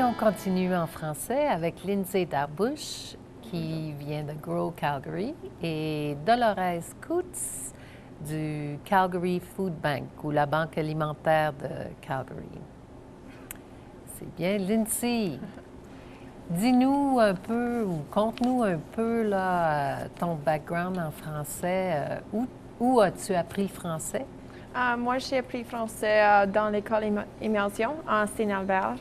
on continue en français avec Lindsay Darbush, qui vient de Grow Calgary, et Dolores Coutts du Calgary Food Bank, ou la Banque alimentaire de Calgary. C'est bien. Lindsay, dis-nous un peu, ou conte-nous un peu là, ton background en français. Où as-tu appris français? Moi, j'ai appris français dans l'école Immersion à Saint-Albert.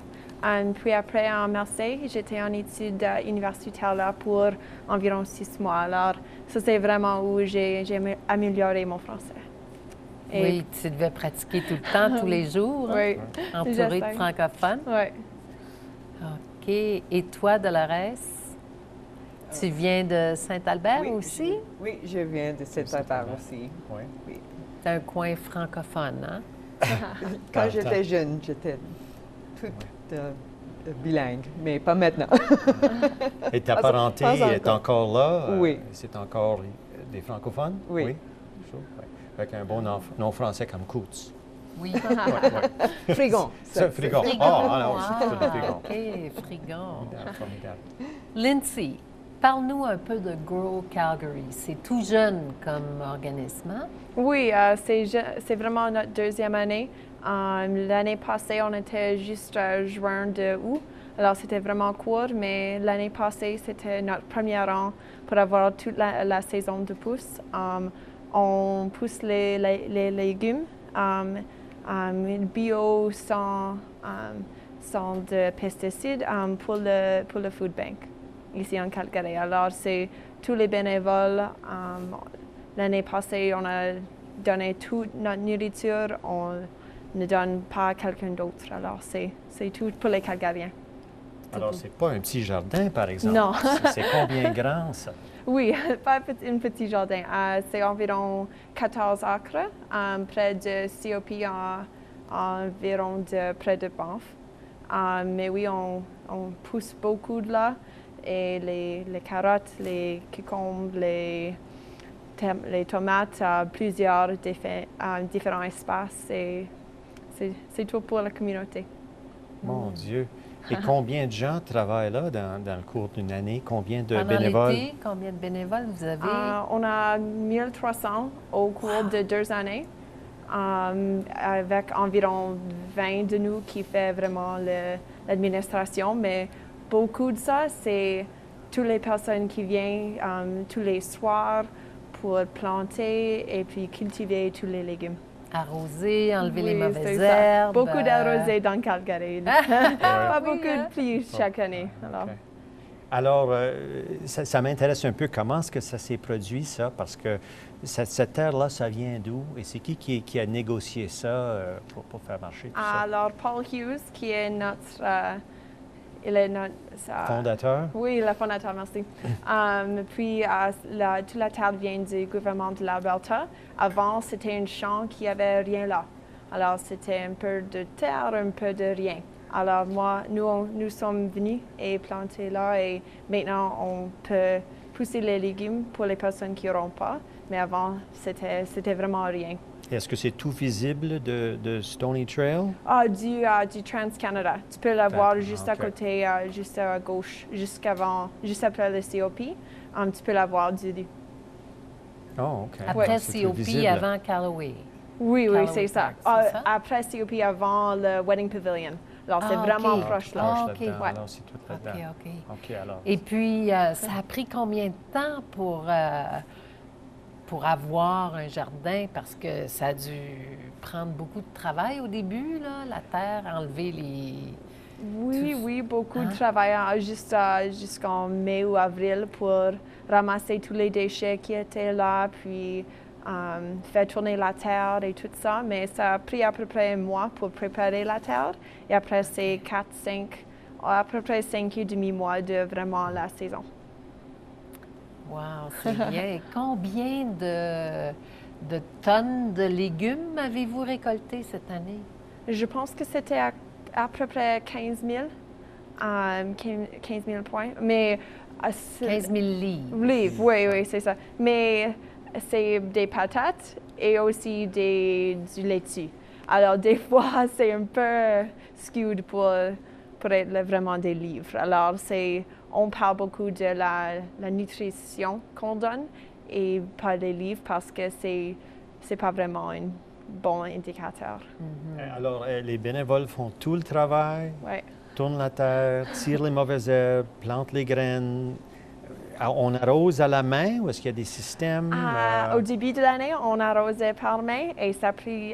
Puis après, à Marseille, j'étais en études universitaires là pour environ 6 mois. Alors, ça, c'est vraiment où j'ai amélioré mon français. Et... Oui, tu devais pratiquer tout le temps, tous les jours, oui. Entourée de francophones. Oui. OK. Et toi, Dolores, tu viens de Saint-Albert aussi? Oui, je viens de Saint-Albert aussi. Oui. C'est un coin francophone, hein? Quand j'étais jeune, j'étais toute bilingue, mais pas maintenant. Et ta parenté est encore là? Oui. C'est encore des francophones? Oui. Oui. Avec un bon nom français comme Coutts. Oui. Frigon. Frigon. Ah, non, c'est tout le Frigon. OK, Frigon. Formidable. Lindsay, parle-nous un peu de Grow Calgary. C'est tout jeune comme organisme, hein? Oui, c'est vraiment notre deuxième année. L'année passée, on était juste juin de août. Alors, c'était vraiment court, mais l'année passée, c'était notre premier an pour avoir toute la saison de pousse. On pousse les légumes bio sans de pesticides pour le food bank ici en Calgary. Alors, c'est tous les bénévoles. L'année passée, on a donné toute notre nourriture. On ne donne pas à quelqu'un d'autre. Alors, c'est tout pour les Calgariens. Alors, c'est pas un petit jardin, par exemple? Non. C'est combien grand, ça? Oui, pas un petit jardin. C'est environ 14 acres, près de COP, environ près de Banff. Mais oui, on pousse beaucoup de là. Et les carottes, les cucumbres, les tomates, plusieurs différents espaces. C'est tout pour la communauté. Mon Dieu! Et combien de gens travaillent là dans le cours d'une année? Combien de Pendant bénévoles? l'été, combien de bénévoles vous avez? On a 1300 au cours de 2 années, avec environ 20 de nous qui fait vraiment l'administration. Mais beaucoup de ça, c'est toutes les personnes qui viennent tous les soirs pour planter et puis cultiver tous les légumes. Arroser, enlever les mauvaises ça. herbes. Beaucoup d'arrosés dans Calgary. Pas beaucoup de pluie chaque année. Alors, ça m'intéresse un peu comment est-ce que ça s'est produit, ça, parce que cette terre-là, ça vient d'où? Et c'est qui a négocié ça pour faire marcher tout ça? Alors, Paul Hughes, qui est notre... fondateur? Oui, le fondateur, merci. Puis, toute la terre vient du gouvernement de l'Alberta. Avant, c'était un champ qui n'avait rien là. Alors, c'était un peu de terre, un peu de rien. Alors, nous sommes venus et plantés là et maintenant, on peut pousser les légumes pour les personnes qui n'auront pas. Mais avant, c'était vraiment rien. Est-ce que c'est tout visible de Stony Trail? Du Trans-Canada. Tu peux la voir juste à côté, juste à gauche, juste après le COP. Tu peux la voir du... Oh, OK. Après COP, avant Callaway. Oui, c'est ça. Après COP, avant le Wedding Pavilion. Alors, c'est vraiment proche là. OK. Alors, c'est tout là-dedans. OK. Alors. Et puis, ça a pris combien de temps pour avoir un jardin? Parce que ça a dû prendre beaucoup de travail au début, là, la terre, enlever les... Oui, beaucoup de travail jusqu'en mai ou avril pour ramasser tous les déchets qui étaient là, puis faire tourner la terre et tout ça. Mais ça a pris à peu près un mois pour préparer la terre. Et après, c'est à peu près 5 et demi mois de vraiment la saison. Wow, c'est bien. Et combien de tonnes de légumes avez-vous récolté cette année? Je pense que c'était à peu près 15 000. 15 000 points. Mais, 15 000 livres. Oui, c'est ça. Mais c'est des patates et aussi du laitue. Alors, des fois, c'est un peu skewed pour pour être vraiment des livres. Alors, on parle beaucoup de la nutrition qu'on donne et pas des livres parce que c'est pas vraiment un bon indicateur. Alors, les bénévoles font tout le travail, Ouais. tournent la terre, tirent les mauvaises herbes, plantent les graines. On arrose à la main ou est-ce qu'il y a des systèmes? Au début de l'année, on arrosait par main et ça a pris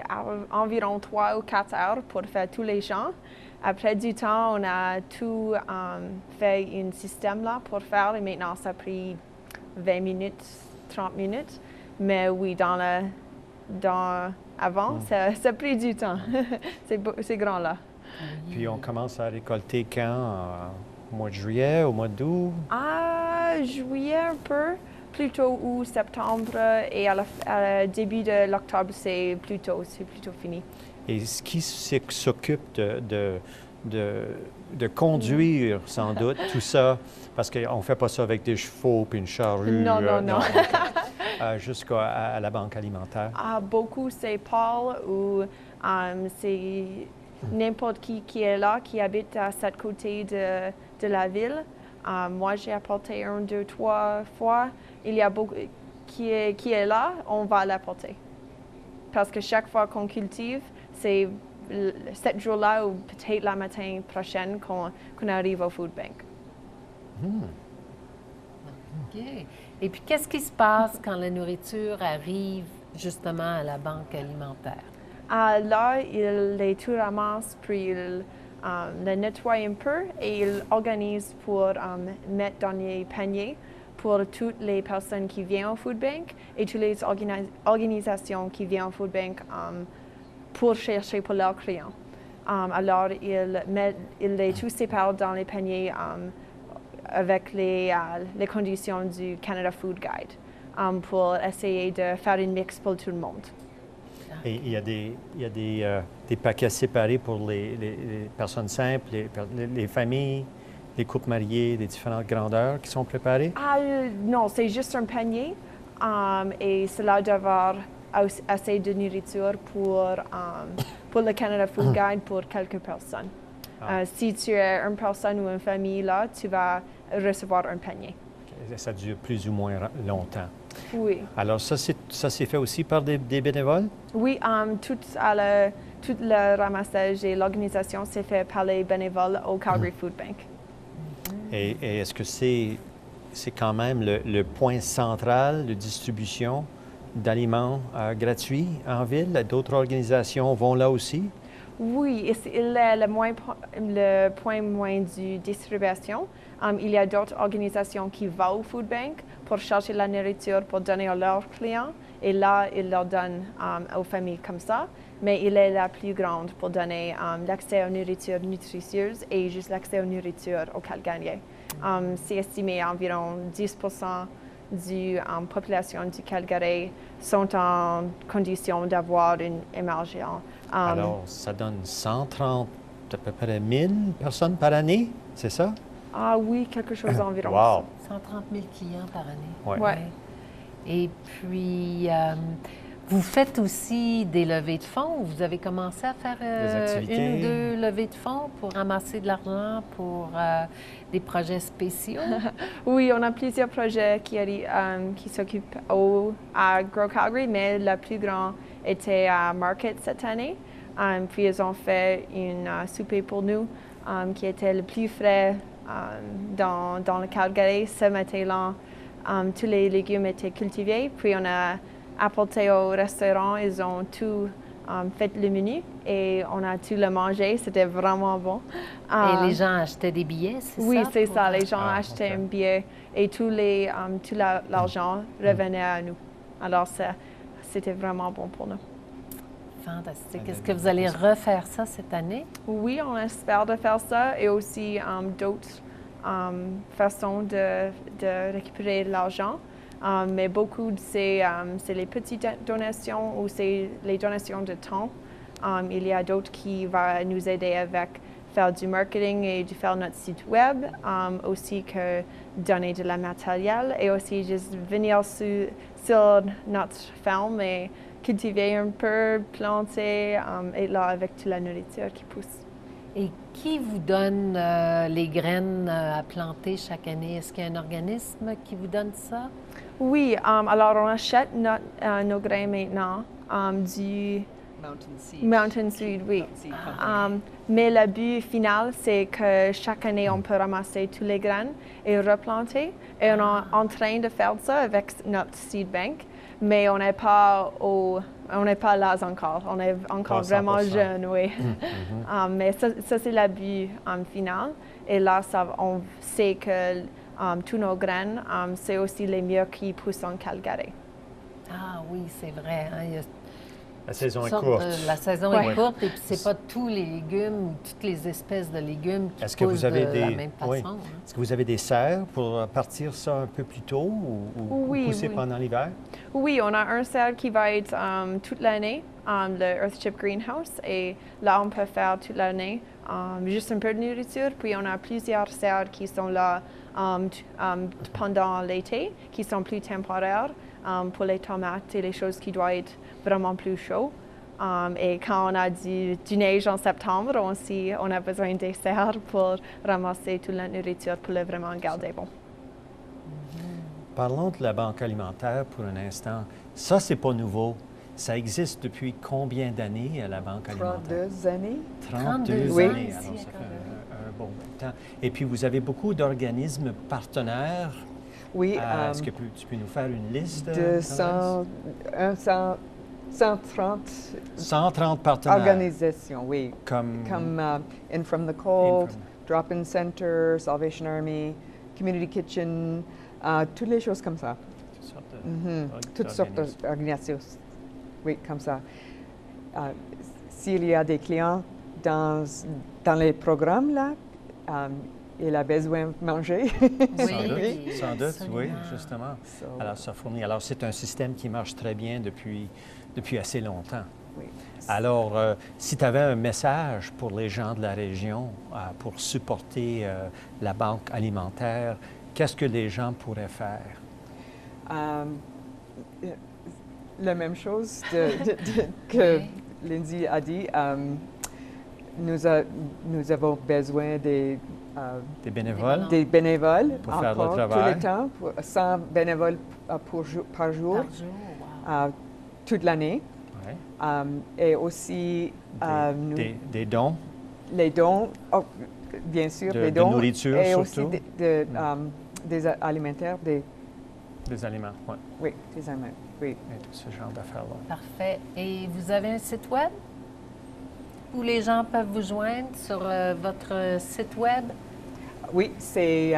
environ 3 ou 4 heures pour faire tous les champs. Après du temps, on a tout fait un système là pour faire et maintenant ça a pris 20 minutes, 30 minutes. Mais oui, avant, ça a pris du temps. C'est grand là. Puis on commence à récolter quand? Au mois de juillet, au mois d'août? Juillet un peu, plutôt août, septembre et à début de l'octobre, c'est plutôt fini. Et qui s'occupe de conduire, sans doute, tout ça? Parce qu'on ne fait pas ça avec des chevaux puis une charrue. Non. Jusqu'à la banque alimentaire. Beaucoup, c'est Paul ou c'est n'importe qui est là, qui habite à cette côté de la ville. Moi, j'ai apporté 1, 2, 3 fois. Il y a beaucoup qui est là, on va l'apporter. Parce que chaque fois qu'on cultive, c'est 7 jours-là ou peut-être la matin prochaine qu'on arrive au food bank. OK. Et puis, qu'est-ce qui se passe quand la nourriture arrive justement à la banque alimentaire? Là, il les tout ramasse, puis il les nettoie un peu et il organise pour mettre dans les paniers pour toutes les personnes qui viennent au food bank et toutes les organisations qui viennent au food bank pour chercher pour leurs clients. Alors, il les tout sépare dans les paniers avec les conditions du Canada Food Guide pour essayer de faire une mix pour tout le monde. Et il y a des paquets séparés pour les personnes simples, les familles, les couples mariés, des différentes grandeurs qui sont préparées? Non, c'est juste un panier et cela doit avoir assez de nourriture pour le Canada Food Guide pour quelques personnes. Si tu es une personne ou une famille là, tu vas recevoir un panier. Ça dure plus ou moins longtemps. Oui. Alors ça c'est fait aussi par des bénévoles? Oui, tout le ramassage et l'organisation c'est fait par les bénévoles au Calgary Food Bank. Et est-ce que c'est quand même le point central de distribution d'aliments gratuits en ville? D'autres organisations vont là aussi? Oui, c'est le point moins de distribution. Il y a d'autres organisations qui vont au food bank pour chercher la nourriture pour donner à leurs clients. Et là, ils leur donnent aux familles comme ça. Mais il est la plus grande pour donner l'accès aux nourritures nutritieuses et juste l'accès aux nourritures aux Calgariens. C'est estimé environ 10% de la population du Calgary sont en condition d'avoir une émergence. Alors, ça donne 130, à peu près 1000 personnes par année, c'est ça? Oui, quelque chose environ. Wow! 130 000 clients par année. Ouais. Ouais. Et puis, vous faites aussi des levées de fonds. Vous avez commencé à faire Des activités. 1 ou 2 levées de fonds pour ramasser de l'argent pour des projets spéciaux. Oui, on a plusieurs projets qui s'occupent à Grow Calgary, mais le plus grand était à Market cette année. Puis ils ont fait une souper pour nous qui était le plus frais dans le Calgary. Ce matin-là, tous les légumes étaient cultivés. Puis on a apporté au restaurant. Ils ont tout fait le menu et on a tout le mangé. C'était vraiment bon. Et les gens achetaient des billets, c'est ça? Oui, c'est ça. Les gens achetaient un billet et tout l'argent revenait à nous. Alors, c'était vraiment bon pour nous. Fantastique. Est-ce que vous allez refaire ça cette année? Oui, on espère de faire ça et aussi d'autres façons de récupérer de l'argent. Mais beaucoup, c'est les petites donations ou c'est les donations de temps. Il y a d'autres qui vont nous aider avec faire du marketing et de faire notre site web, aussi que donner de la matériel et aussi juste venir sur notre ferme et cultiver un peu, planter, et là avec toute la nourriture qui pousse. Et qui vous donne les graines à planter chaque année? Est-ce qu'il y a un organisme qui vous donne ça? Oui, alors on achète nos grains maintenant du Mountain Seed, oui. Mais le but final, c'est que chaque année, on peut ramasser tous les graines et replanter. Et on est en train de faire ça avec notre seed bank, mais on n'est pas là encore. On est encore vraiment jeune, oui. Mais ça c'est le but final. Et là, on sait que tous nos graines, c'est aussi les mieux qui poussent en Calgary. Ah oui, c'est vrai. Hein, il y a la saison est courte. La saison est courte et puis c'est pas tous les légumes ou toutes les espèces de légumes qui poussent de la même façon. Oui. Hein. Est-ce que vous avez des serres pour partir ça un peu plus tôt ou pousser pendant l'hiver? Oui, on a un serre qui va être toute l'année, le Earthship Greenhouse, et là on peut faire toute l'année juste un peu de nourriture. Puis on a plusieurs serres qui sont là pendant l'été, qui sont plus temporaires pour les tomates et les choses qui doivent être vraiment plus chaudes. Et quand on a du neige en septembre, on a besoin des serres pour ramasser toute la nourriture pour le vraiment garder bon. Parlons de la banque alimentaire pour un instant. Ça, c'est pas nouveau. Ça existe depuis combien d'années, la banque alimentaire? 32 années. 32 oui. années. Alors, ça fait un bon bout de temps. Et puis, vous avez beaucoup d'organismes partenaires. Oui. Est-ce que tu peux nous faire une liste? De 130 partenaires. Organisations, oui. Comme In From the Cold, Drop-In Center, Salvation Army, Community Kitchen, toutes les choses comme ça. Toutes sortes d'organisations, oui, comme ça. S'il y a des clients dans les programmes, là, il a besoin de manger. Sans doute, oui, justement. Alors, ça fournit. Alors, c'est un système qui marche très bien depuis assez longtemps. Oui. Alors, si tu avais un message pour les gens de la région pour supporter la banque alimentaire, qu'est-ce que les gens pourraient faire? La même chose que Lindsay a dit. Nous avons besoin des bénévoles? Des bénévoles pour faire le travail. Tout le temps, 100 bénévoles par jour, toute l'année. Ouais. Et aussi des dons? Les dons, bien sûr, les dons. De nourriture et surtout? Aussi des alimentaires, des aliments, oui. Oui, des aliments, oui. Et tout ce genre d'affaires-là. Parfait. Et vous avez un site web où les gens peuvent vous joindre sur votre site web? Oui, c'est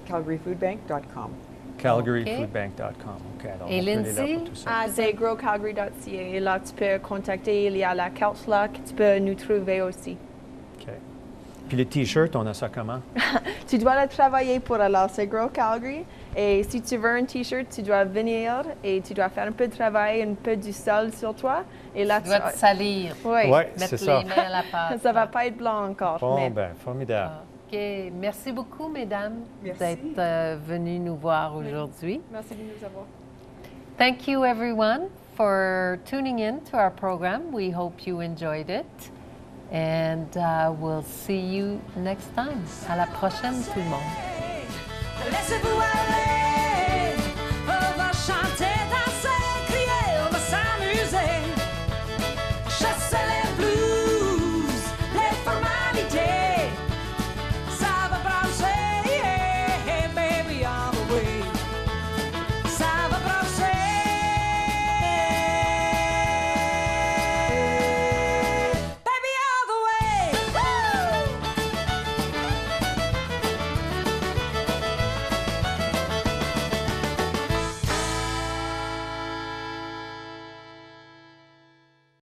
calgaryfoodbank.com. calgaryfoodbank.com. Okay, alors et Lindsay? C'est growcalgary.ca. Et là, tu peux contacter, il y a la couch là que tu peux nous trouver aussi. OK. Puis le T-shirt, on a ça comment? Tu dois le travailler pour alors, c'est Grow Calgary. Et si tu veux un T-shirt, tu dois venir et tu dois faire un peu de travail, un peu du sol sur toi. Et là, tu dois te salir. Oui, c'est ça. Mettre les mains à la pâte. Ça ne va pas être blanc encore. Bon, ben, formidable. OK. Merci beaucoup, mesdames, Merci. d'être venues nous voir aujourd'hui. Merci de nous avoir. Thank you, everyone, for tuning in to our program. We hope you enjoyed it. And we'll see you next time. À la prochaine, tout le monde. Laissez-vous aller.